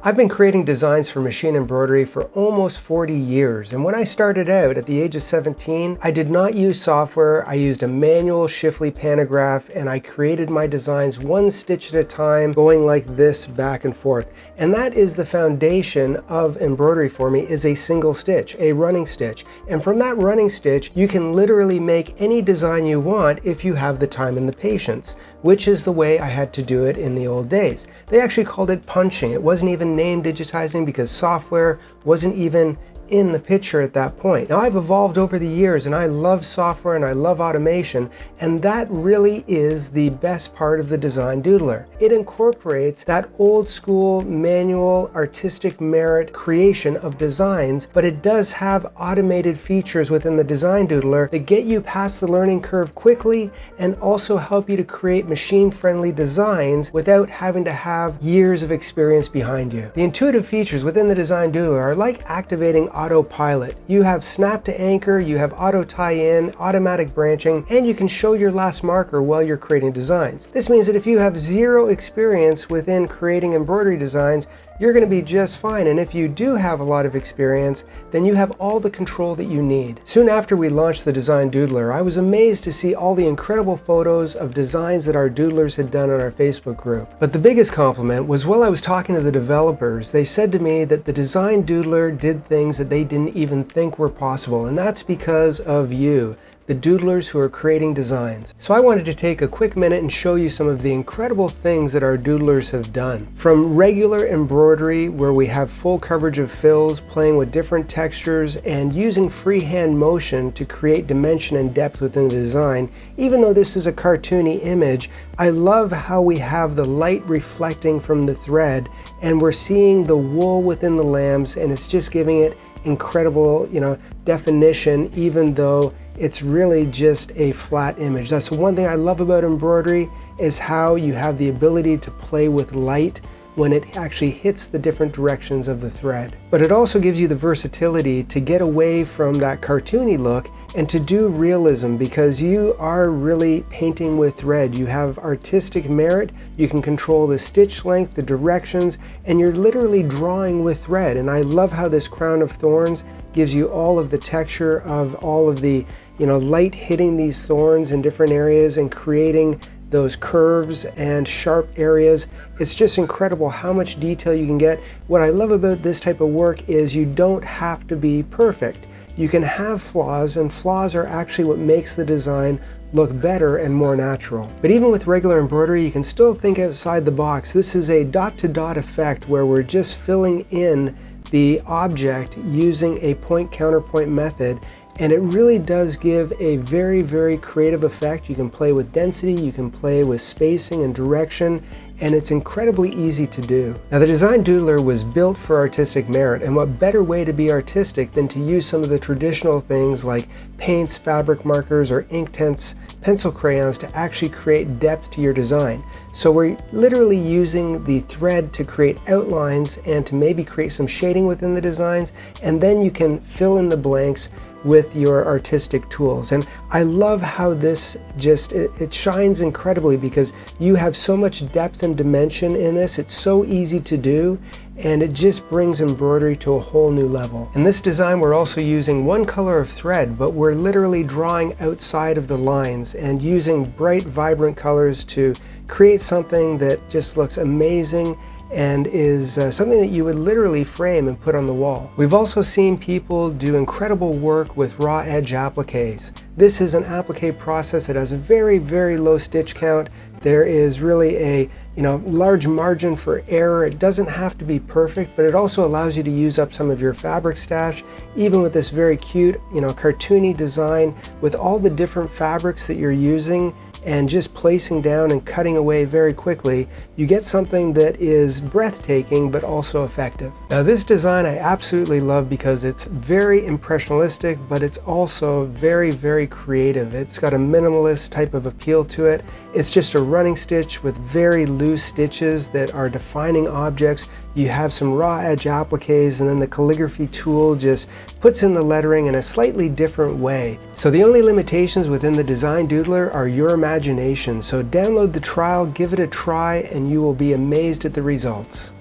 I've been creating designs for machine embroidery for almost 40 years, and when I started out at the age of 17, I did not use software. I used a manual Shiffley pantograph, and I created my designs one stitch at a time, going like this back and forth. And that is the foundation of embroidery for me, is a single stitch, a running stitch. And from that running stitch, you can literally make any design you want if you have the time and the patience, which is the way I had to do it in the old days. They actually called it punching. It wasn't even named digitizing because software wasn't even in the picture at that point. Now I've evolved over the years and I love software and I love automation, and that really is the best part of the Design Doodler. It incorporates that old school manual artistic merit creation of designs, but it does have automated features within the Design Doodler that get you past the learning curve quickly and also help you to create machine-friendly designs without having to have years of experience behind you. The intuitive features within the Design Doodler are like activating autopilot. You have snap to anchor, you have auto tie-in, automatic branching, and you can show your last marker while you're creating designs. This means that if you have zero experience within creating embroidery designs, you're going to be just fine. And if you do have a lot of experience, then you have all the control that you need. Soon after we launched the Design Doodler, I was amazed to see all the incredible photos of designs that our doodlers had done on our Facebook group. But the biggest compliment was while I was talking to the developers, they said to me that the Design Doodler did things that they didn't even think were possible, and that's because of you, the doodlers who are creating designs. So I wanted to take a quick minute and show you some of the incredible things that our doodlers have done. From regular embroidery, where we have full coverage of fills, playing with different textures, and using freehand motion to create dimension and depth within the design. Even though this is a cartoony image, I love how we have the light reflecting from the thread, and we're seeing the wool within the lambs, and it's just giving it incredible, definition, even though it's really just a flat image. That's one thing I love about embroidery, is how you have the ability to play with light when it actually hits the different directions of the thread. But it also gives you the versatility to get away from that cartoony look and to do realism, because you are really painting with thread. You have artistic merit, you can control the stitch length, the directions, and you're literally drawing with thread. And I love how this crown of thorns gives you all of the texture of all of the light hitting these thorns in different areas and creating those curves and sharp areas. It's just incredible how much detail you can get. What I love about this type of work is you don't have to be perfect. You can have flaws, and flaws are actually what makes the design look better and more natural. But even with regular embroidery, you can still think outside the box. This is a dot-to-dot effect where we're just filling in the object using a point counterpoint method, and it really does give a very, very creative effect. You can play with density, you can play with spacing and direction, and it's incredibly easy to do. Now, the Design Doodler was built for artistic merit, and what better way to be artistic than to use some of the traditional things like paints, fabric markers, or Inktense pencil crayons to actually create depth to your design. So we're literally using the thread to create outlines and to maybe create some shading within the designs, and then you can fill in the blanks with your artistic tools. And I love how this it shines incredibly, because you have so much depth and dimension in this. It's so easy to do, and it just brings embroidery to a whole new level. In this design, we're also using one color of thread, but we're literally drawing outside of the lines and using bright, vibrant colors to create something that just looks amazing and is something that you would literally frame and put on the wall. We've also seen people do incredible work with raw edge appliques. This is an applique process that has a very, very low stitch count. There is really a large margin for error. It doesn't have to be perfect, but it also allows you to use up some of your fabric stash, even with this very cute, cartoony design with all the different fabrics that you're using, and just placing down and cutting away very quickly, you get something that is breathtaking but also effective. Now, this design I absolutely love because it's very impressionistic, but it's also very, very creative. It's got a minimalist type of appeal to it. It's just a running stitch with very loose stitches that are defining objects. You have some raw edge appliques, and then the calligraphy tool just puts in the lettering in a slightly different way. So the only limitations within the Design Doodler are your imagination. So download the trial, give it a try, and you will be amazed at the results.